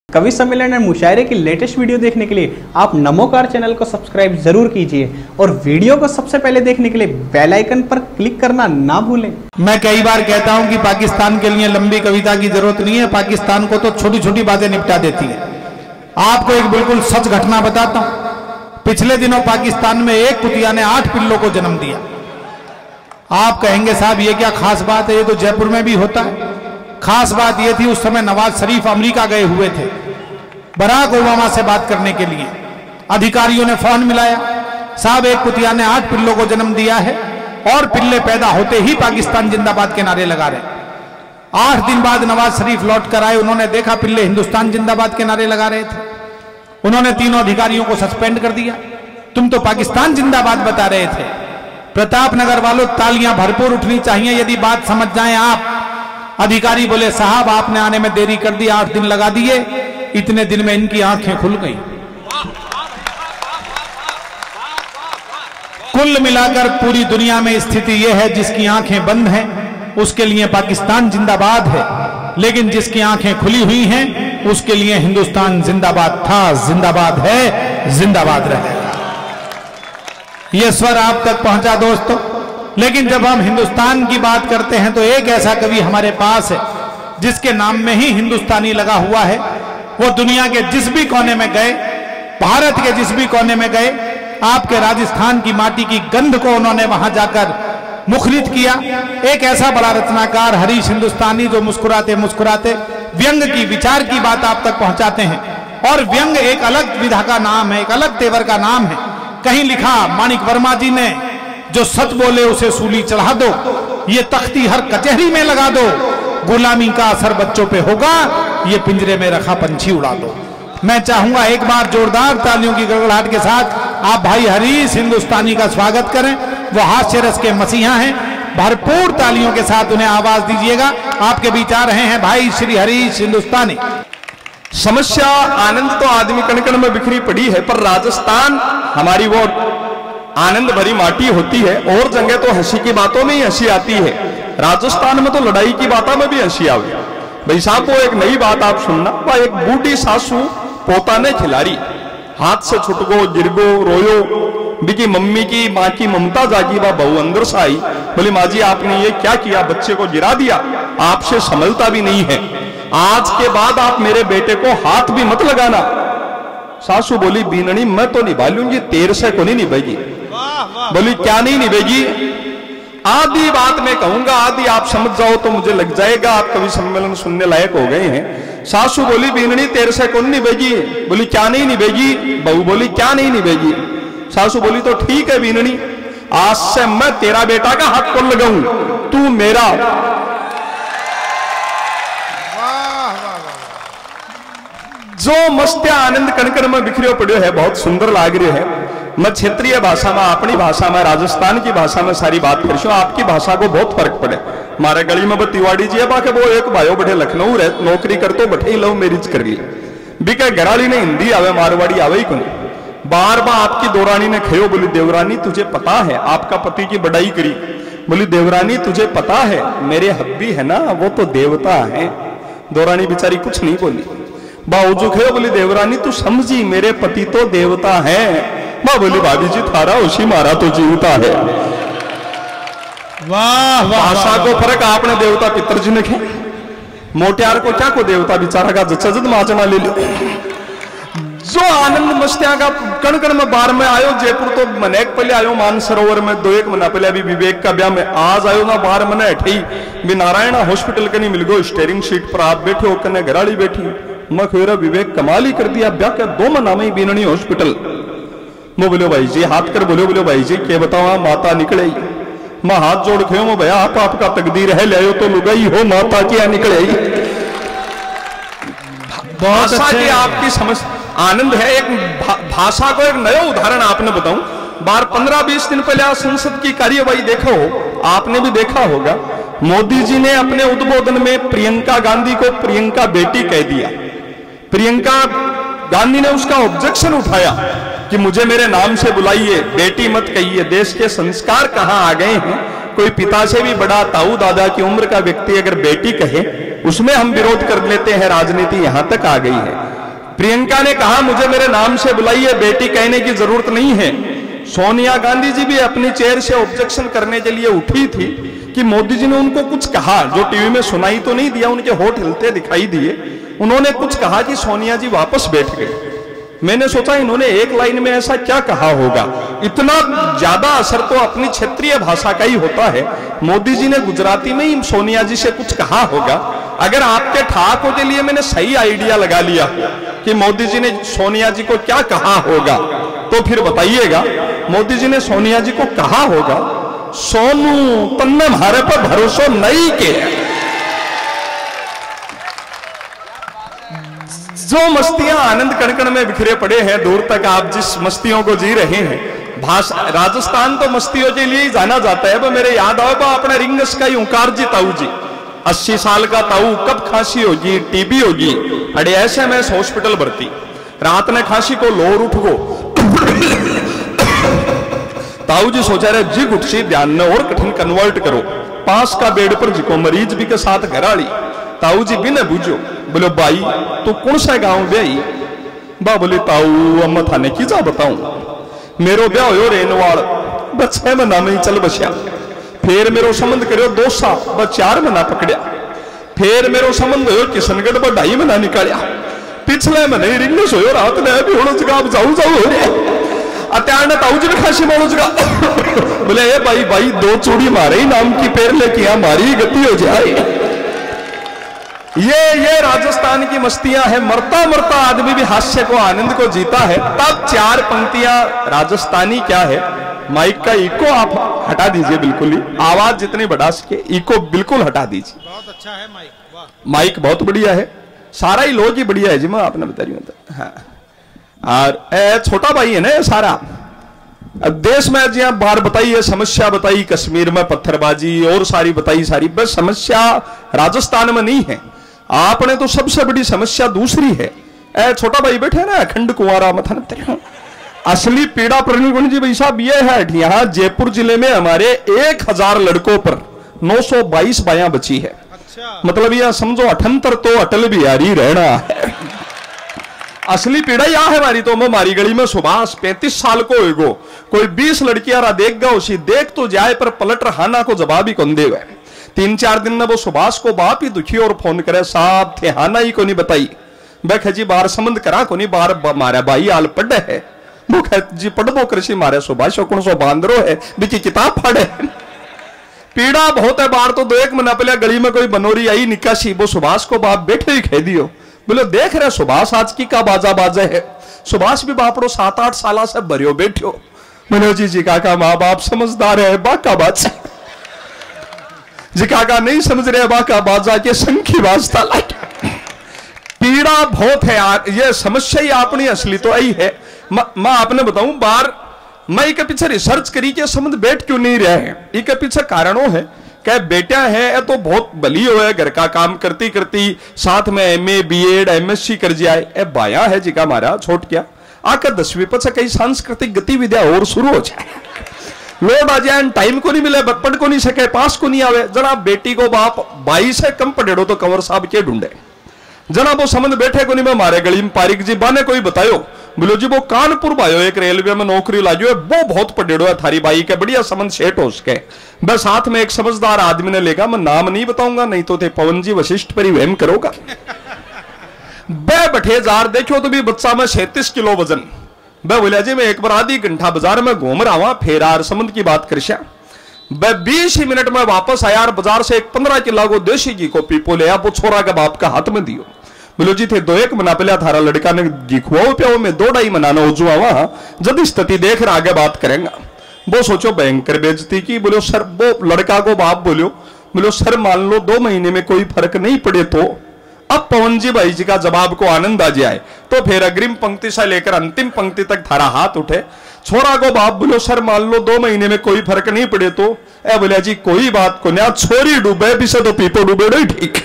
कवि सम्मेलन और मुशायरे की लेटेस्ट वीडियो देखने के लिए आप नमोकार चैनल को सब्सक्राइब जरूर कीजिए और वीडियो को सबसे पहले देखने के लिए बेल आइकन पर क्लिक करना ना भूलें। मैं कई बार कहता हूं कि पाकिस्तान के लिए लंबी कविता की जरूरत नहीं है, पाकिस्तान को तो छोटी छोटी बातें निपटा देती है। आपको एक बिल्कुल सच घटना बताता हूं। पिछले दिनों पाकिस्तान में एक कुतिया ने 8 पिल्लों को जन्म दिया। आप कहेंगे साहब ये क्या खास बात है, ये तो जयपुर में भी होता है। खास बात यह थी उस समय नवाज शरीफ अमेरिका गए हुए थे बराक ओबामा से बात करने के लिए। अधिकारियों ने फोन मिलाया, साहब एक कुतिया ने 8 पिल्लों को जन्म दिया है और पिल्ले पैदा होते ही पाकिस्तान जिंदाबाद के नारे लगा रहे। 8 दिन बाद नवाज शरीफ लौट कर आए, उन्होंने देखा पिल्ले हिंदुस्तान जिंदाबाद के नारे लगा रहे थे। उन्होंने तीनों अधिकारियों को सस्पेंड कर दिया, तुम तो पाकिस्तान जिंदाबाद बता रहे थे। प्रताप नगर वालों तालियां भरपूर उठनी चाहिए यदि बात समझ जाएं आप। अधिकारी बोले साहब आपने आने में देरी कर दी, 8 दिन लगा दिए, इतने दिन में इनकी आंखें खुल गई। कुल मिलाकर पूरी दुनिया में स्थिति यह है जिसकी आंखें बंद हैं उसके लिए पाकिस्तान जिंदाबाद है, लेकिन जिसकी आंखें खुली हुई हैं उसके लिए हिंदुस्तान जिंदाबाद था, जिंदाबाद है, जिंदाबाद रहेगा। यह स्वर आप तक पहुंचा दोस्तों। लेकिन जब हम हिंदुस्तान की बात करते हैं तो एक ऐसा कवि हमारे पास है जिसके नाम में ही हिंदुस्तानी लगा हुआ है। वो दुनिया के जिस भी कोने में गए, भारत के जिस भी कोने में गए, आपके राजस्थान की माटी की गंध को उन्होंने वहां जाकर मुखरित किया। एक ऐसा बड़ा रचनाकार हरीश हिंदुस्तानी जो मुस्कुराते मुस्कुराते व्यंग की विचार की बात आप तक पहुंचाते हैं। और व्यंग एक अलग विधा का नाम है, एक अलग तेवर का नाम है। कहीं लिखा माणिक वर्मा जी ने, जो सच बोले उसे सूली चढ़ा दो, ये तख्ती हर कचहरी में लगा दो, गुलामी का असर बच्चों पे होगा, ये पिंजरे में रखा पंछी उड़ा दो। मैं चाहूंगा एक बार जोरदार तालियों की गड़गड़ाहट के साथ आप भाई हरीश हिंदुस्तानी का स्वागत करें। वो हास्य रस के मसीहा हैं, भरपूर तालियों के साथ उन्हें आवाज दीजिएगा। आपके बीच आ रहे हैं भाई श्री हरीश हिंदुस्तानी। समस्या आनंद तो आदमी कण कण में बिखरी पड़ी है, पर राजस्थान हमारी वो आनंद भरी माटी होती है। और जगह तो हंसी की बातों में ही हंसी आती है, राजस्थान में तो लड़ाई की बातों में भी हंसी आवे। भाई साहब वो एक नई बात आप सुनना, वह एक बूढ़ी सासू पोता ने खिलाड़ी, हाथ से छुटगो गिरगो रोयो, बिकी मम्मी की माँ की ममता जागी, वह बहू अंदर से आई, बोली माँ जी आपने ये क्या किया, बच्चे को गिरा दिया, आपसे संभलता भी नहीं है, आज के बाद आप मेरे बेटे को हाथ भी मत लगाना। सासू बोली बीननी मैं तो निभा लूंगी, तेरे से को नहीं निभेगी। बोली क्या नहीं निभेगी, आधी बात मैं कहूंगा, आधी आप समझ जाओ तो मुझे लग जाएगा, आप कवि सम्मेलन सुनने लायक हो गए हैं। सासू बोली बीननी तेरे से कौन निभेगी। बोली क्या नहीं निभेगी। बहू बोली क्या नहीं निभेगी। सासू बोली तो ठीक है बीननी, आज से मैं तेरा बेटा का हाथ कौन लगाऊं, तू मेरा। जो मस्त्या आनंद कणकण में बिखरियो पड़ियो है, बहुत सुंदर लाग रही है। मैं क्षेत्रीय भाषा में, अपनी भाषा में, राजस्थान की भाषा में सारी बात करशो, आपकी भाषा को बहुत फर्क पड़े। हमारे गली में तिवाड़ी जी है, बाकी वो एक भाइयों बैठे लखनऊ रहे, नौकरी करते बैठे ही लव मैरिज कर ली। बिका घराली ने हिंदी आवे, मारवाड़ी आवे ही कौन। बार बार आपकी दौरानी ने खयो, बोली देवरानी तुझे पता है, आपका पति की बड़ाई करी। बोली देवरानी तुझे पता है मेरे हब्बी है ना वो तो देवता है। दौरानी बेचारी कुछ नहीं बोली। बावजू खयो, बोली देवरानी तू समझी मेरे पति तो देवता है। माँ बोली भाभी जी थारा उसी मारा तो जीवता है। वाह वाह, भाषा को फर्क आपने देवता पितर जी ने खे, मोटियार को क्या को देवता बेचारा का जचजद माचना ले लो। जो आनंद मस्तिया का कण कण में बार में आयो, जयपुर तो मनेक पहले आयो, मानसरोवर में 2-1 महीना पहले अभी विवेक का ब्याह में, आज आयो ना 12 महीना हठी भी नारायणा हॉस्पिटल के नहीं मिल गो, स्टेयरिंग सीट पर आप बैठे हो, कने घराड़ी बैठी। मैं खेरा विवेक कमाल ही कर दिया, ब्याह के 2 महीना में ही बीननी हॉस्पिटल। मैं बोलो भाई जी हाथ कर बोलो भाई जी क्या बताओ माता निकले। मैं हाथ जोड़ खे मैं भैया आप आपका तकदीर है, ले तो लुगाई हो माता क्या निकले। भाषा की आपकी समझ आनंद है। एक भाषा को एक नया उदाहरण आपने बताऊं, 15-20 दिन पहले संसद की कार्यवाही देखा हो, आपने भी देखा होगा, मोदी जी ने अपने उद्बोधन में प्रियंका गांधी को प्रियंका बेटी कह दिया। प्रियंका गांधी ने उसका ऑब्जेक्शन उठाया कि मुझे मेरे नाम से बुलाइए, बेटी मत कहिए। देश के संस्कार कहां आ गए हैं, कोई पिता से भी बड़ा ताऊ दादा की उम्र का व्यक्ति अगर बेटी कहे उसमें हम विरोध कर लेते हैं, राजनीति यहां तक आ गई है। प्रियंका ने कहा मुझे मेरे नाम से बुलाइए, बेटी कहने की जरूरत नहीं है। सोनिया गांधी जी भी अपनी चेयर से ऑब्जेक्शन करने के लिए उठी थी कि मोदी जी ने उनको कुछ कहा, जो टीवी में सुनाई तो नहीं दिया, उनके होठ हिलते दिखाई दिए। उन्होंने कुछ कहा कि सोनिया जी वापस बैठ गए। मैंने सोचा इन्होंने एक लाइन में ऐसा क्या कहा होगा। इतना ज्यादा असर तो अपनी क्षेत्रीय भाषा का ही होता है। मोदी जी ने गुजराती में ही सोनिया जी से कुछ कहा होगा। अगर आपके ठाकों के लिए मैंने सही आइडिया लगा लिया कि मोदी जी ने सोनिया जी को क्या कहा होगा, तो फिर बताइएगा। मोदी जी ने सोनिया जी को कहा होगा, सोनू तन्ने हमारे पर भरोसा नहीं किया। जो मस्तियां आनंद कण-कण में बिखरे पड़े हैं, दूर तक आप जिस मस्तियों को जी रहे हैं, भाषा राजस्थान तो मस्तियों के लिए ही जाना जाता है। वो मेरे याद आओ अपने रिंगस का ओंकार जी ताऊ जी, 80 साल का ताऊ, कब खांसी होगी, टीबी होगी, अरे SMS हॉस्पिटल भर्ती, रात ने खांसी को लोर उठ गो। ताऊ जी सोचा रहे जी गुटसी ध्यान ने और कठिन कन्वर्ट करो, पास का बेड पर जिको मरीज भी के साथ घर आली। ताऊ जी भी ने बूझो, बोलो भाई तू कौन सा गांव ब्याई? बा बोली ताऊ अम्मा थाने की जा बताऊं, मेरो ब्याह हो रेनवाड़, बस 6 महीना में ही चल बसिया। फिर मेरो संबंध करो 2 साल, बस 4 महीना पकड़िया। फिर मेरो संबंध हो किशनगढ़, बस 2.5 महीना निकालिया। पिछले महीने रिंगस हो रात ने भी होना जगह जाऊ जाऊ हो रहे अत्यार ताऊ जी ने खासी मारो जगह। बोले ए भाई भाई 2 चूड़ी मारे ही नाम की पैर लेके यहां मारी गति हो जाए। ये राजस्थान की मस्तियां हैं। मरता मरता आदमी भी हास्य को, आनंद को जीता है। तब 4 पंक्तियां राजस्थानी क्या है। माइक का इको आप हटा दीजिए, बिल्कुल ही आवाज जितनी बढ़ा सके इको बिल्कुल हटा दीजिए। बहुत अच्छा है माइक, वाह माइक बहुत बढ़िया है, सारा ही लोग ही बढ़िया है जी। मैं आपने बता रही हूं। हाँ। और छोटा भाई है ना सारा। अब देश में जी बार बताई है, समस्या बताई कश्मीर में पत्थरबाजी और सारी बताई सारी, बस समस्या राजस्थान में नहीं है। आपने तो सबसे बड़ी समस्या दूसरी है। छोटा भाई बैठे ना अखंड कुंवारा मथन, असली पीड़ा प्रणीगुण जी भाई साहब ये है, यहाँ जयपुर जिले में हमारे 1000 लड़कों पर 922 बायां बची है। अच्छा। मतलब यह समझो 78 तो अटल बिहारी रहना है। असली पीड़ा यह है हमारी। तो मैं मारी गली में सुभाष 35 साल को होगो, कोई 20 लड़कियां रा देख गया उसी, देख तो जाए पर पलट रहाना को जवाब ही कौन दे गए। 3-4 दिन में वो सुभाष को बाप ही दुखी और फोन करे, साहब थे हाना ही को नहीं बताई। मैं जी बार संबंध करा को नहीं, बार मारा भाई आल पढ़े है। वो जी पढ़बो कृषि मारे सुभाष कौन सो बांदरो है बिकी किताब पढ़े। पीड़ा बहुत है। बार तो 2-1 महीना पहले गली में कोई बनोरी आई निकासी, वो सुभाष को बाप बैठे ही कह दियो। बोले देख रहे सुभाष आज की का बाजा बाजे है। सुभाष भी बापड़ो 7-8 साल से भरियो बैठो। मनोज जी काका माँ बाप समझदार है, बाका बाजा जी काका नहीं समझ रहे, बाका बाजा के संखी वास्ता लागे। पीड़ा बहुत है यार, ये समस्या ही अपनी असली तो यही है। मैं आपने बताऊं, बार मैं इसके पीछे रिसर्च करी के संबंध बैठ क्यों नहीं रहे हैं। इसके पीछे कारणों है क्या बेटा है तो बहुत बली हो है, घर का काम करती करती साथ में MA BEd MSc कर जाए। ए बाया है जी का हमारा छोट क्या आकर 10वीं पचा कई सांस्कृतिक गतिविधियां और शुरू हो जाए, लोड आ जाए, टाइम को नहीं मिले, पढ़ को नहीं सके, पास को नहीं आवे। जरा बेटी को बाप 22 से कम पढ़ेड़ो तो कंवर साहब के ढूंढे। जना वो संबंध बैठे को नहीं। मैं मारे गली में पारिक जी बाने कोई बतायो, बोलो जी वो कानपुर भायो एक रेलवे में नौकरी लाजो है, वो बहुत पढ़ेड़ो है थारी बाई के, बढ़िया संबंध सेट हो उसके। बस साथ में एक समझदार आदमी ने लेगा, मैं नाम नहीं बताऊंगा नहीं तो थे पवन जी वशिष्ठ पर ही वहम करोगा। बे बैठे जार देखो तो भी बच्चा में 37 किलो वजन। बे बोलिया जी मैं एक बार आधी घंटा बाजार में घूम रहा हूं, फिर आर संबंध की बात कर 20 ही मिनट में वापस आया, बाजार से एक 15 किलो को देशी घी को पीपो ले वो छोरा के बाप का हाथ में दियो। बोलो जी थे 2-1 महीना पहले थारा लड़का ने घी खुआओ पियाओ, में 2-2.5 महीना उजुआ वहां जब स्थिति देख रहा आगे बात करेंगे। वो सोचो भयंकर बेइज्जती की। बोलो सर, वो लड़का को बाप बोलो सर मान लो 2 महीने में कोई फर्क नहीं पड़े तो। अब पवन जी भाई जी का जवाब को आनंद आ जाए तो फिर अग्रिम पंक्ति से लेकर अंतिम पंक्ति तक थारा हाथ उठे। छोरा को बाप बोलो सर मान लो 2 महीने में कोई फर्क नहीं पड़े तो। ए बोलिया जी कोई बात को नहीं, छोरी डूबे भी से तो पीपो डूबे ही ठीक।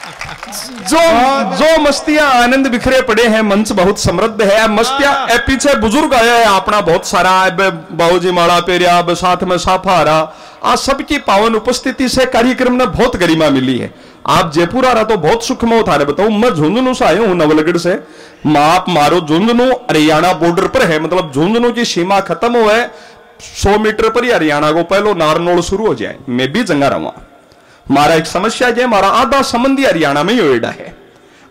जो मस्तियां आनंद बिखरे पड़े हैं, मंच बहुत समृद्ध है। मस्तियां पीछे बुजुर्ग आया है अपना बहुत सारा, बाबूजी माला पेरिया, साथ में साफा रहा, आज सबकी पावन उपस्थिति से कार्यक्रम ने बहुत गरिमा मिली है। आप जयपुर आ रहा तो बहुत सुख में उतारे बताऊं, मैं झुंझुनू से आया हूं, नवलगढ़ से। माप मारो, झुंझुनू हरियाणा बॉर्डर पर है, मतलब झुंझुनू की सीमा खत्म हो है 100 मीटर पर ही हरियाणा को पहलो नारनौल शुरू हो जाए। मैं भी जंगा रहा, मारा एक समस्या है, मारा आधा संबंधी हरियाणा में योएडा है।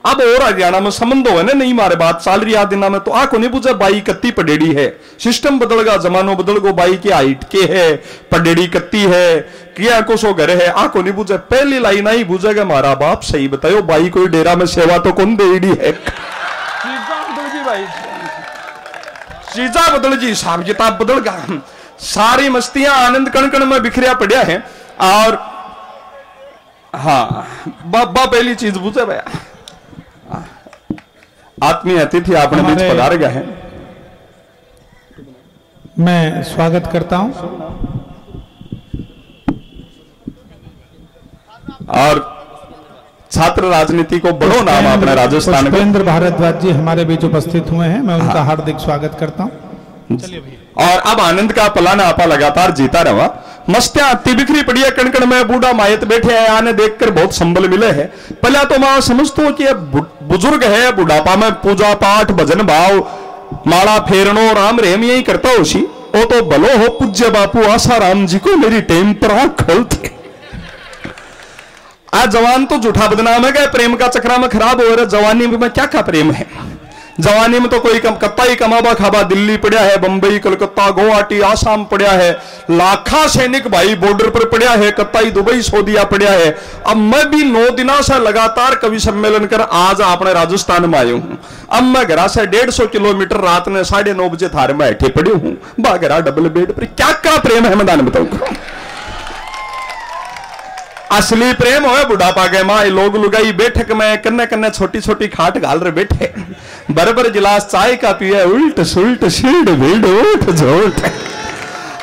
अब और हरियाणा में संबंध हो ना, नहीं मारे बात चाल रही आदिना में, तो आंखों नहीं पूछा बाई कत्ती पडेड़ी है। सिस्टम बदल गया, जमानो बदल गो, बाई की हाइट के है, पडेड़ी कत्ती है, किया को सो घर है, आंखों नहीं पूछे। पहली लाइन आई पूछेगा मारा बाप सही बताओ, बाई कोई डेरा में सेवा तो कौन देड़ी है। चीजा बदल जी, हिसाब किताब बदल गया। सारी मस्तियां आनंद कण कण में बिखरिया पड़िया है। और हाँ बाबा पहली चीज पूछे भैया, आत्मीय अतिथि आपने बीच पधार गया है, मैं स्वागत करता हूं। और छात्र राजनीति को बड़ो नाम अपने राजस्थान में पुष्पेंद्र भारद्वाज जी हमारे बीच उपस्थित हुए हैं, मैं उनका हार्दिक स्वागत करता हूं। और अब आनंद का पलाना आपा लगातार जीता रहा। मस्तियां अति बिखरी पड़ी है, कण में बूढ़ा मायत बैठे हैं, आने देखकर बहुत संबल मिले है। पहला तो मैं समझता हूं कि बुजुर्ग है, बुढ़ापा में पूजा पाठ भजन भाव माला फेरनो राम रेम यही करता हो सी। वो तो भलो हो पूज्य बापू आसाराम जी को मेरी टेम पर आंख खोलते। आज जवान तो झूठा बदनाम है, प्रेम का चक्रा में खराब हो रहा। जवानी में क्या क्या प्रेम है, जवानी में तो कोई कत्ता ही कमाबा खाबा दिल्ली पड़ा है, बंबई कलकत्ता गुवाहाटी आसाम पड़ा है, लाखा सैनिक भाई बॉर्डर पर पड़ा है, कत्ता ही दुबई सऊदीया पड़ा है। अब मैं भी 9 दिनों से लगातार कवि सम्मेलन कर आज अपने राजस्थान में आया हूं। अब मैं घर से 150 किलोमीटर रात में 9:30 बजे थारे में बैठे पड़े हूं, बागरा डबल बेड पर। क्या क्या प्रेम है मैदान बताऊंगा। असली प्रेम हो बुढ़ापा के माँ लोग लुगाई बैठक में कन्ने कन्ने छोटी छोटी खाट घाल रहे बैठे, बराबर गिलास चाय का पिए, उल्ट सुल्ट सील्ड भीड़ उठ झोट।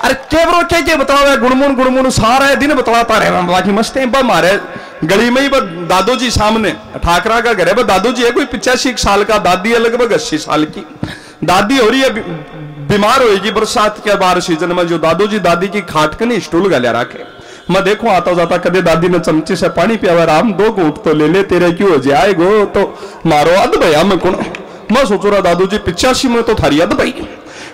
अरे केवरो के बताओ, गुड़मुन गुड़मुन सारा दिन बतलाता रहे। बाकी मस्ते मारे गली में ही दादू जी सामने ठाकरा का घर है, दादू जी है कोई 85 साल का, दादी है लगभग 80 साल की। दादी हो रही है बीमार होगी बरसात के बार सीजन में, जो दादू जी दादी की खाट के नहीं स्टूल गलिया रखे। मैं देखो आता जाता कदे दादी ने चमचे से पानी पिया, राम 2 घूंट तो ले ले, तेरे क्यों हो जाएगो तो मारो अद भैया मैं कौन। मैं सोचो रहा दादू जी 85 में तो थारी अद भाई।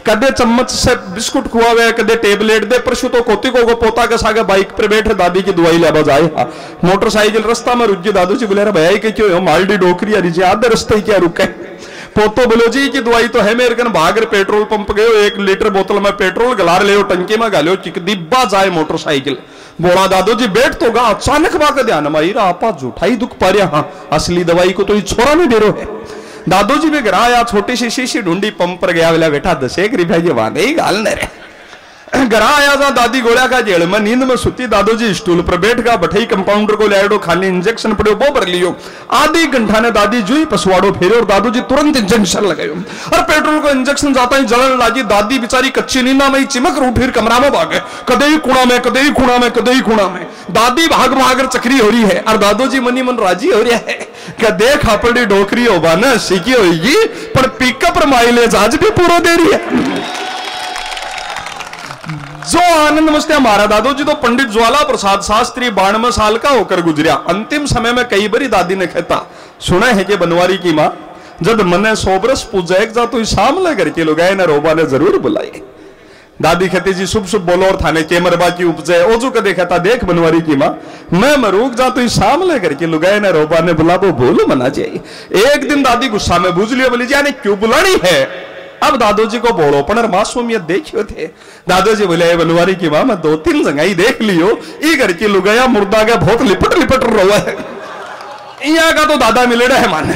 कदे चम्मच से बिस्कुट खुआवे, कदे टेबलेट दे, परसों तो कोती को पोता के सागे बाइक पर बैठे दादी की दवाई लेवा जाए। मोटरसाइकिल रास्ता में रुक गई, दादू जी बोले भैया के क्यों मालडी डोकरी हरी जी आधे रास्ते क्या रुके। पोतो बोलो जी की दवाई तो है मेरे कन, भागर पेट्रोल पंप गयो, 1 लीटर बोतल में पेट्रोल गलार ले, टंकी में गालो, चिक डिब्बा जाए मोटरसाइकिल। बोला दादू जी बैठ तो गा, अचानक बाका ध्यान में आपा झूठा ही दुख पा रहा। हाँ असली दवाई को तो ये छोरा नहीं दे रहा है। दादू जी भी घर आया, छोटी सी शीशी ढूंढी, पंप पर गया, बोला बेटा 10 रुपया की बात ही गाल न रहे। घर आया था, दादी गोलिया का जेल में नींद में सुती, दादू जी स्टूल पर बैठ गया, बैठाई कंपाउंडर को ले खाली इंजेक्शन पड़े वो भर लियो। आधी घंटा ने दादी जो ही पसवाड़ो फेरे और दादू जी तुरंत इंजेक्शन लगाए। और पेट्रोल को इंजेक्शन जाता ही जलन लगी, दादी बेचारी कच्ची नींदा में ही चिमक रू, फिर कमरा में भागे, कदे ही कुणा में, कदे ही कुणा में, कदे ही कुणा में। दादी भाग भाग चक्री हो रही है और दादू जी मनी मन राजी हो रहा है कि देख अपनी डोकरी होगा ना सीखी होगी, पर पिकअप माइलेज आज भी पूरा दे रही है। जो आनंद मस्ते हमारा दादू जी तो पंडित ज्वाला प्रसाद शास्त्री 92 साल का होकर गुजरिया। अंतिम समय में कई बारी दादी ने कहता सुना है कि बनवारी की मां जब मने 100 बरस पूजा जा तो सामने करके लोग ने रोबा ने जरूर बुलाई। दादी कहती जी शुभ शुभ बोलो और थाने के मरबा की उपजे। ओजू का देखता देख बनवारी की मां मैं मरूक जा तो सामने करके लुगाए ने रोबा ने बुला वो भूल मना चाहिए। एक दिन दादी गुस्सा में बूझ लियो, बोली जाने क्यों बुलानी है। अब दादू जी को बोलोपन और मासूमियत देखियो थे। दादू जी बोले बनवारी की मां मैं 2-3 जगह ही देख लियो, ई घर की लुगाया मुर्दा का बहुत लिपट लिपट रहा है, यहाँ का तो दादा मिले है माने।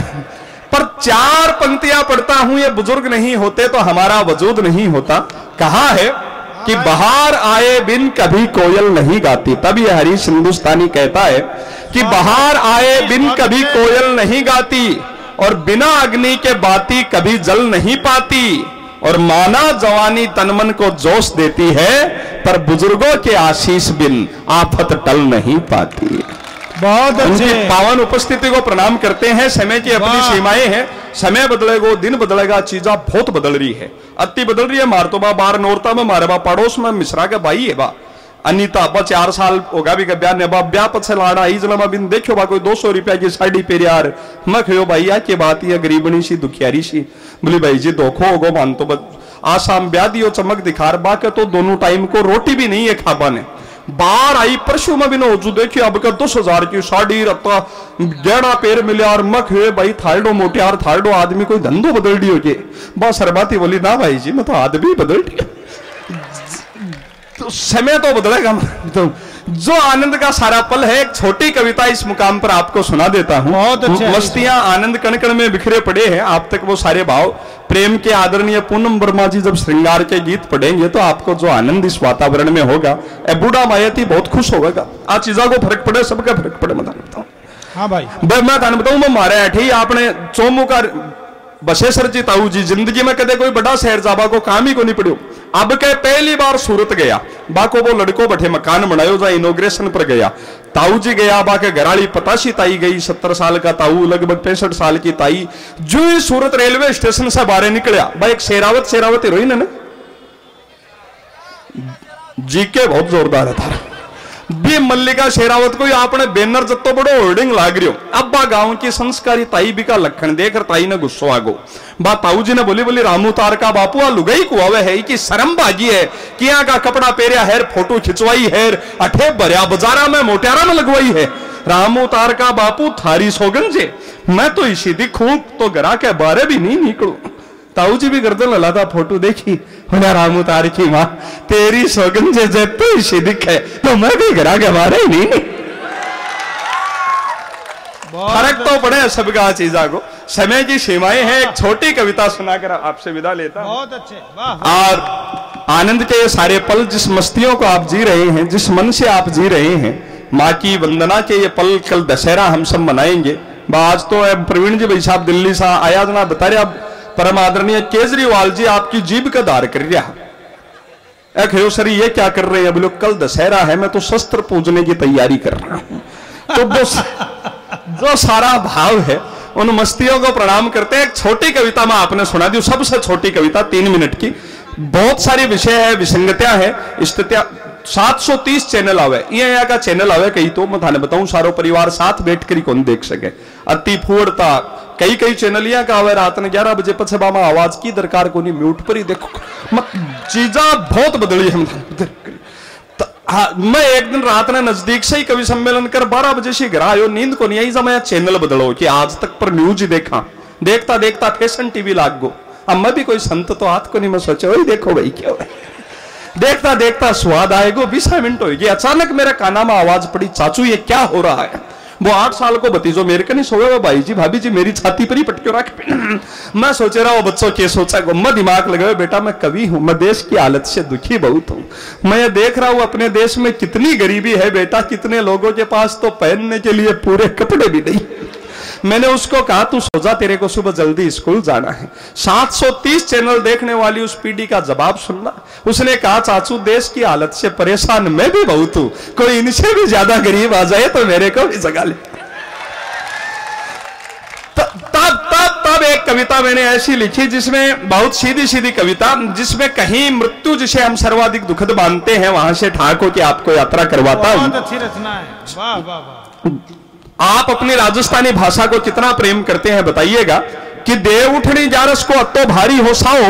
पर 4 पंक्तियां पढ़ता हूं, ये बुजुर्ग नहीं होते तो हमारा वजूद नहीं होता। कहा है कि बाहर आए बिन कभी कोयल नहीं गाती। तब ये हरीश हिंदुस्तानी कहता है कि बाहर आए बिन कभी कोयल नहीं गाती, और बिना अग्नि के बाती कभी जल नहीं पाती, और माना जवानी तनमन को जोश देती है, पर बुजुर्गों के आशीष बिन आफत टल नहीं पाती। बहुत उनकी अच्छे। पावन उपस्थिति को प्रणाम करते हैं। समय की अपनी सीमाएं हैं, समय बदलेगा, दिन बदलेगा, चीजा बहुत बदल रही है, अति बदल रही है। मार तो बार नौरता में मारे बा पड़ोस में मिश्रा के भाई है बा अनिता बा 4 साल होगा भी ब्याह ने बा ब्याह पछे लाड़ा ई जला बिन देखो बा कोई 200 रुपया की साड़ी पे यार मैं खयो भाई आ के बात ये गरीबनी सी दुखियारी सी बोली भाई जी धोखो होगो मान तो आसाम ब्याह दियो चमक दिखार बा के तो दोनों टाइम को रोटी भी नहीं है खाबा ने बाहर आई परसों में भी नौजू देखिए अब का 10,000 की साड़ी रत्ता गेड़ा पेर मिले और मख हुए भाई थालडो मोटियार थालडो आदमी कोई धंधो बदल दी हो के बस सरबाती बोली ना भाई जी मैं तो आदमी बदल दी तो समय तो बदलेगा तो जो आनंद का सारा पल है एक छोटी कविता इस मुकाम पर आपको सुना देता हूं। बहुत अच्छे। मस्तियां आनंद कण कण में बिखरे पड़े हैं, आप तक वो सारे भाव प्रेम के आदरणीय पूनम वर्मा जी जब श्रृंगार के गीत पढ़ेंगे तो आपको जो आनंद इस वातावरण में होगा बूढ़ा मायती बहुत खुश होगा। आज चीजा को फर्क पड़े सबका फर्क पड़े मैं बताऊं। हाँ भाई मैं बताऊं मैं मारे ऐठे आपने चोमू का बसेसर जी ताऊ जी जिंदगी में कदे कोई बड़ा शहर जाबा को काम ही को नहीं पड़ो। अब के पहली बार सूरत गया बाको वो लड़को बैठे मकान बनायो जा इनोग्रेशन पर गया ताऊ जी गया बा के घराली पताशी ताई गई 70 साल का ताऊ लगभग 65 साल की ताई जो ही सूरत रेलवे स्टेशन से बाहर निकलिया बा एक शेरावत हीरोइन है ना जी के बहुत जोरदार था बी मल्लिका शेरावत को आपने बैनर जत्तो बड़ो होर्डिंग लाग रही हो अब्बा गांव की संस्कारी ताई भी का लखन देखकर ताई ने गुस्सो आगो बा ताऊ जी ने बोली रामू तार का बापू लुगाई कुआवे है कि शर्म बाजी है किया का कपड़ा पेरिया है फोटो खिंचवाई है अठे भरिया बाजारा में मोटियारा में लगवाई है रामू तार का बापू थारी सोगन जे मैं तो इसी दिखूं तो घरा के बारे भी नहीं निकलू ताऊ जी भी गर्दन ललाता फोटो देखी बोला रामू तार की मां तेरी सोगन जे तो इसी दिखे तो मैं भी घरा के बारे ही नहीं फर्क तो पड़े सबका चीजा को समय की सीमाएं हैं। एक छोटी कविता सुनाकर आपसे विदा लेता हूं। बहुत अच्छे वाह। और आनंद के ये सारे पल जिस मस्तियों को आप जी रहे हैं जिस मन से आप जी रहे हैं माँ की वंदना के ये पल कल दशहरा हम सब मनाएंगे। आज तो प्रवीण जी भाई साहब दिल्ली से आया जना बता रहे अब परम आदरणीय केजरीवाल जी आपकी जीभ का दार कर रहा है सर ये क्या कर रहे हैं बोलो कल दशहरा है मैं तो शस्त्र पूजने की तैयारी कर रहा हूं। तो जो सारा भाव है उन मस्तियों को प्रणाम करते हैं। एक छोटी कविता में आपने सुना दी सबसे छोटी कविता 3 मिनट की बहुत सारे विषय है विसंगतियां है स्थितियां 730 चैनल आवे यहाँ का चैनल आवे कहीं तो मैं थाने बताऊं सारो परिवार साथ बैठ कर ही कौन देख सके अति फूड़ता कई चैनल यहाँ का आवे रात ने 11 बजे पछे बामा आवाज की दरकार को नहीं म्यूट पर ही देखो चीजा बहुत बदली है। मैं एक दिन रात ने नजदीक से ही कवि सम्मेलन कर 12 बजे से घर आयो नींद को नहीं आई जब मैं चैनल बदलो कि आज तक पर न्यूज ही देखा देखता देखता फैशन टीवी लाग गो अब मैं भी कोई संत तो हाथ को नहीं मैं सोचा वही देखो भाई क्या देखता देखता स्वाद आएगो 20 मिनट होगी अचानक मेरे काना में आवाज पड़ी चाचू ये क्या हो रहा है। वो 8 साल को भतीजो मेरे को नहीं सोए वो भाई जी भाभी जी मेरी छाती पर ही पटक्यो रख मैं सोचे रहा वो बच्चों के सोचा मैं दिमाग लगाए बेटा मैं कवि हूं मैं देश की हालत से दुखी बहुत हूं मैं ये देख रहा हूं अपने देश में कितनी गरीबी है बेटा कितने लोगों के पास तो पहनने के लिए पूरे कपड़े भी नहीं। मैंने उसको कहा तू सो जा तेरे को सुबह जल्दी स्कूल जाना है। 730 चैनल देखने वाली उस पीढ़ी का जवाब सुनना उसने कहा चाचू देश की हालत से परेशान मैं भी बहुत हूं कोई इनसे भी ज्यादा गरीब आ जाए तो मेरे को भी जगा ले। तब एक कविता मैंने ऐसी लिखी जिसमें बहुत सीधी सीधी कविता जिसमें कहीं मृत्यु जिसे हम सर्वाधिक दुखद मानते हैं वहां से ठाकुर की आपको यात्रा करवाता हूं। बहुत अच्छी रचना है वाह वाह वाह। आप अपनी राजस्थानी भाषा को कितना प्रेम करते हैं बताइएगा कि देव उठनी जारस को अत्तो भारी हो साओ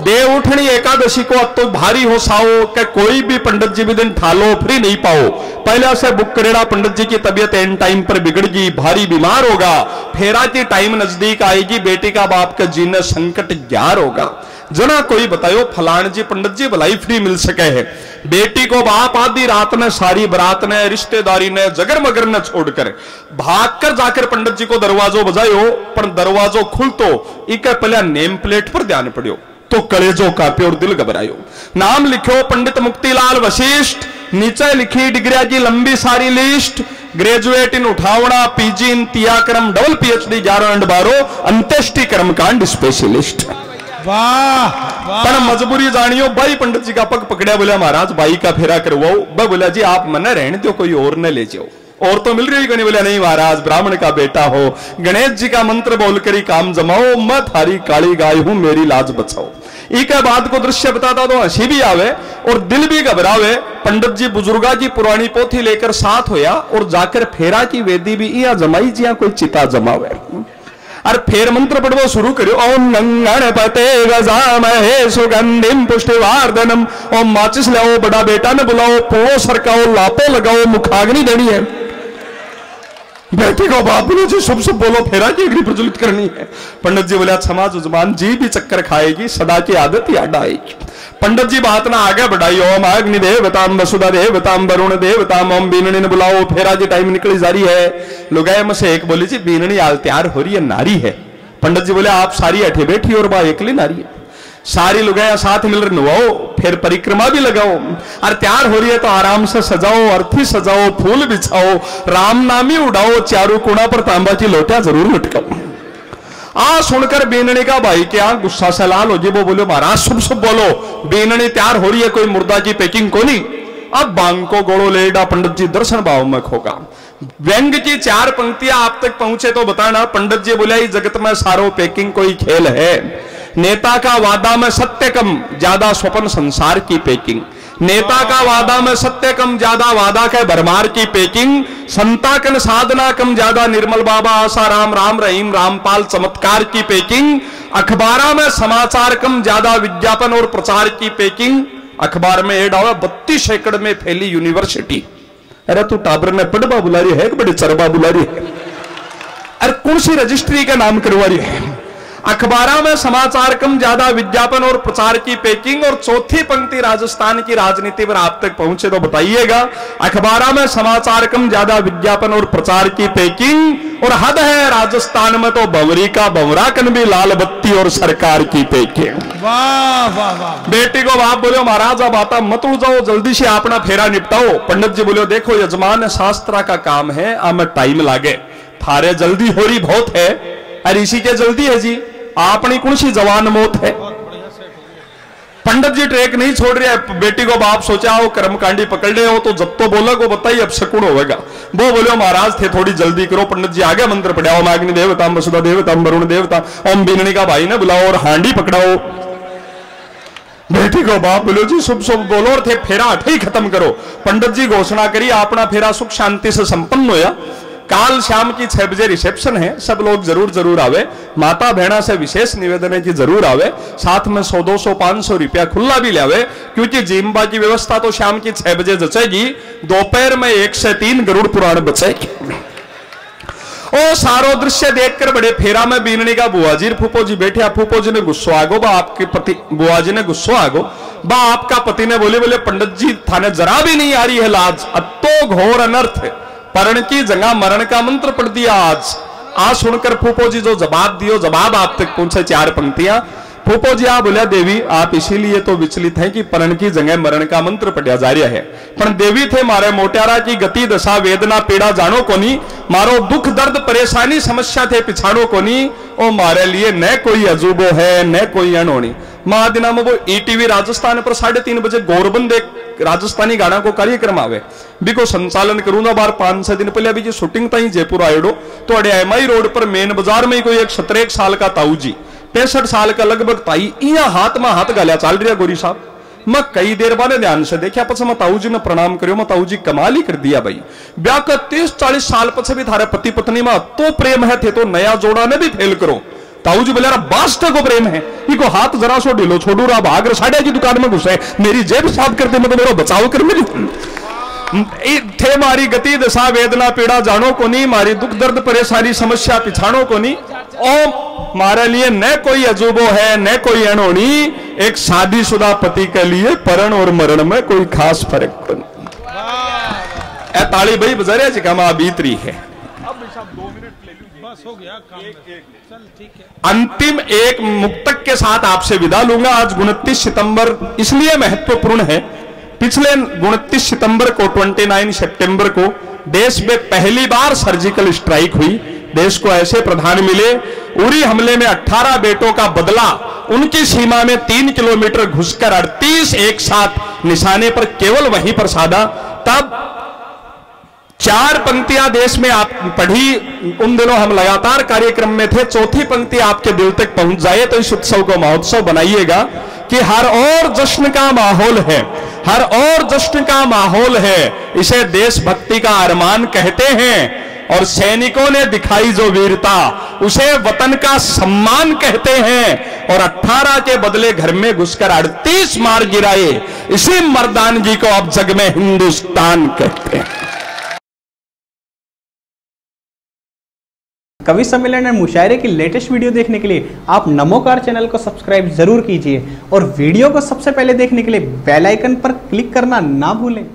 देव उठनी एकादशी को अत्तो भारी हो साओ के कोई भी पंडित जी भी दिन ठालो फ्री नहीं पाओ पहले से बुक करेड़ा पंडित जी की तबीयत एंड टाइम पर बिगड़गी भारी बीमार होगा फेरा की टाइम नजदीक आएगी बेटी का बाप का जीने संकट ग्यार होगा जना कोई बतायो फलान जी पंडित जी भलाई फ्री मिल सके है बेटी को बाप आधी रात ने सारी बरात ने रिश्तेदारी ने जगर मगर ने छोड़कर भागकर जाकर पंडित जी को दरवाजो बजायो पर दरवाजो खुल तो इक पहले नेम प्लेट पर ध्यान पड़ियो तो कलेजो कापे और दिल घबरायो नाम लिखो पंडित मुक्तिलाल वशिष्ठ नीचे लिखी डिग्रिया की लंबी सारी लिस्ट ग्रेजुएट इन उठावना पीजी इन तियाक्रम डबल पीएचडी 11 एंड 12 अंत्येष्टि कर्मकांड स्पेशलिस्ट। वाह पर मजबूरी जानियो भाई पंडित जी का पग पकड़िया बोला महाराज भाई का फेरा करवाओ बोला जी आप मना रहने दो कोई और न ले जाओ और तो मिल रही नहीं, बोले नहीं महाराज ब्राह्मण का बेटा हो, गणेश जी का मंत्र बोलकर ही काम जमाओ, मैं थारी काली गाय हूं मेरी लाज बचाओ। एक बात को दृश्य बताता तो हंसी भी आवे और दिल भी घबरावे। पंडित जी बुजुर्गा की पुरानी पोथी लेकर साथ होया और जाकर फेरा की वेदी भी यहाँ जमाई जिया कोई चिता जमावे और फेर मंत्र पढ़वो शुरू करो। ओम गणपते गजामहे सुगंधिम पुष्टिवर्धनम। ओम माचिस लाओ, बड़ा बेटा ने बुलाओ, पुओ सरकाओ, लापो लगाओ, मुखाग्नि देनी है। बेटे को बाप बोलो जी शुभ शुभ बोलो, फेरा की अग्नि प्रज्वलित करनी है। पंडित जी बोले क्षमा जजमान जी भी चक्कर खाएगी, सदा की आदत याद आएगी। पंडित जी बात ना आगे बढ़ाई। ओम अग्नि देवताम वसुधा देवताम वरुण देवताम ओम बीननी ने बुलाओ। फेरा की टाइम निकली जा रही है। लुगाई में से एक बोली जी बीननी आल तैयार हो रही है, नारी है। पंडित जी बोले आप सारी अठे बैठी और बा एकली नारी है। सारी लुगाया साथ मिल रही नवाओ, फिर परिक्रमा भी लगाओ और तैयार हो रही है तो आराम से सजाओ, अर्थी सजाओ, फूल बिछाओ, राम नामी उड़ाओ, चारों कोना पर तांबा की लोटियां जरूर लटकाओ। आ सुनकर बीननी का भाई क्या गुस्सा से लाल हो जी। वो बोले महाराज शुभ शुभ बोलो, बीननी तैयार हो रही है, कोई मुर्दा की पैकिंग को नहीं। अब बांग को गोड़ो लेडा पंडित जी दर्शन भाव में खोगा। व्यंग की 4 पंक्तियां आप तक पहुंचे तो बताना। पंडित जी बोले जगत में सारो पैकिंग कोई खेल है। नेता का वादा में सत्य कम, ज्यादा स्वप्न संसार की पैकिंग। नेता का वादा में सत्य कम, ज्यादा वादा के भरमार की पैकिंग। संताकन साधना कम, ज्यादा निर्मल बाबा आशा राम राम रहीम रामपाल चमत्कार की पैकिंग। अखबारा में समाचार कम, ज्यादा विज्ञापन और प्रचार की पैकिंग। अखबार में एड आवा 32 एकड़ में फैली यूनिवर्सिटी। अरे तू टाबर ने पढ़वा बुला रही है, बड़ी चरबा बुला रही है। अरे कौन सी रजिस्ट्री का नाम करवा रही है। अखबारा में समाचार कम, ज्यादा विज्ञापन और प्रचार की पैकिंग। और चौथी पंक्ति राजस्थान की राजनीति पर आप तक पहुंचे तो बताइएगा। अखबारा में समाचार कम, ज्यादा विज्ञापन और प्रचार की पैकिंग। और हद है राजस्थान में तो भंवरी का भंवरा कन भी लाल बत्ती और सरकार की पैकिंग। वाह वाह वाह। बेटी को बाप बोलो महाराज अब आता मत उड़ जल्दी से अपना फेरा निपटाओ। पंडित जी बोले देखो यजमान शास्त्रा का काम है, आमे टाइम लागे, थारे जल्दी हो रही बहुत है। अरे इसी के जल्दी है जी, आपनी कौन सी जवान मौत है। पंडित जी ट्रैक नहीं छोड़ रहे हैं। बेटी को बाप सोचा हो कर्मकांडी पकड़ ले हो तो जब तो बोला को बताइए अब शकुन होगा। वो बोले महाराज थे थोड़ी जल्दी करो। पंडित जी आगे मंत्र पढ़ाओ। ओम अग्नि देवताम वसुधा देवताम वरुण देवता ओम बीननी का भाई ने बुलाओ और हांडी पकड़ाओ। बेटी को बाप बोलो जी शुभ शुभ बोलो और थे फेरा अठे ही खत्म करो। पंडित जी घोषणा करी अपना फेरा सुख शांति से संपन्न होया। काल शाम की 6 बजे रिसेप्शन है, सब लोग जरूर जरूर आवे। माता बहना से विशेष निवेदन है कि जरूर आवे। साथ में 100 200 500 रुपया खुला भी लावे, क्योंकि जिम्बा की व्यवस्था तो शाम की 6 बजे जचेगी। दोपहर में 1 से 3 गरुड़ पुराण बचेगी। ओ सारो दृश्य देखकर बड़े फेरा में बीननी का बुआजी फूफो जी बैठे। फूफो जी ने गुस्सो आगो बा आपके पति, बुआजी ने गुस्सो आगो बा आपका पति ने बोले पंडित जी थाने जरा भी नहीं आ रही है लाज, अतो घोर अनर्थ, परण की जगह मरण का मंत्र पढ़ दिया आज सुनकर फूफो जी जो जवाब दियो, जवाब आप तक पहुंचे 4 पंक्तियां। फूफो जी आप बोलिया देवी आप इसीलिए तो विचलित हैं कि परण की जगह मरण का मंत्र पढ़िया जा रहा है। पर देवी थे मारे मोट्यारा की गति दशा वेदना पीड़ा जानो कोनी, मारो दुख दर्द परेशानी समस्या थे पिछाड़ो कोनी। ओ मारे लिए न कोई अजूबो है न कोई अनहोनी। महादिना में वो ईटीवी राजस्थान पर 3:30 बजे गौरबंद एक राजस्थानी गाना को कार्यक्रम आवे बिको संचालन करूंगा बार 5-6 दिन पहले अभी जो शूटिंग तई जयपुर आयोडो तो एमआई रोड पर मेन बाजार में कोई एक 17 साल का ताऊ जी 65 साल का लगभग ताई इया हाथ में हाथ गालिया चल रही है। गोरी साहब मैं कई देर बाद ध्यान से देखा पछ मैं ताऊ जी ने प्रणाम करो। मैं ताऊ जी कमाल ही कर दिया भाई, ब्याह का 30-40 साल पछ भी थारे पति पत्नी में तो प्रेम है थे तो नया जोड़ा ने भी फेल करो। ताऊ जी बोले बास्ट को प्रेम है, इको हाथ जरा सो ढीलो छोड़ू रहा भाग साढ़े की दुकान में घुसे मेरी जेब साफ करते मतलब मेरा बचाव कर मेरी थे मारी गति दशा वेदना पीड़ा जानो को नहीं, मारी दुख दर्द परेशानी समस्या पिछाणो को नहीं। ओ मारे लिए न कोई अजूबो है न कोई अनहोनी, एक शादीशुदा पति के लिए परण और मरण में कोई खास फर्क को नहीं। ए ताली भाई बजारे जी का बीत रही है। हो गया काम चल ठीक है। अंतिम एक मुक्तक के साथ आपसे विदा लूंगा। आज 29 सितंबर इसलिए महत्वपूर्ण है, पिछले 29 सितंबर को 29 सितंबर को देश में पहली बार सर्जिकल स्ट्राइक हुई। देश को ऐसे प्रधान मिले, उरी हमले में 18 बेटों का बदला उनकी सीमा में 3 किलोमीटर घुसकर 38 एक साथ निशाने पर केवल वहीं पर साधा। तब 4 पंक्तियां देश में आप पढ़ी, उन दिनों हम लगातार कार्यक्रम में थे, चौथी पंक्ति आपके दिल तक पहुंच जाए तो इस उत्सव को महोत्सव बनाइएगा कि हर और जश्न का माहौल है, हर और जश्न का माहौल है। इसे देशभक्ति का अरमान कहते हैं और सैनिकों ने दिखाई जो वीरता उसे वतन का सम्मान कहते हैं। और 18 के बदले घर में घुसकर 38 मार गिराए, इसी मर्दानगी को अब जग में हिंदुस्तान कहते हैं। कवि सम्मेलन और मुशायरे की लेटेस्ट वीडियो देखने के लिए आप नमोकार चैनल को सब्सक्राइब जरूर कीजिए और वीडियो को सबसे पहले देखने के लिए बेल आइकन पर क्लिक करना ना भूलें।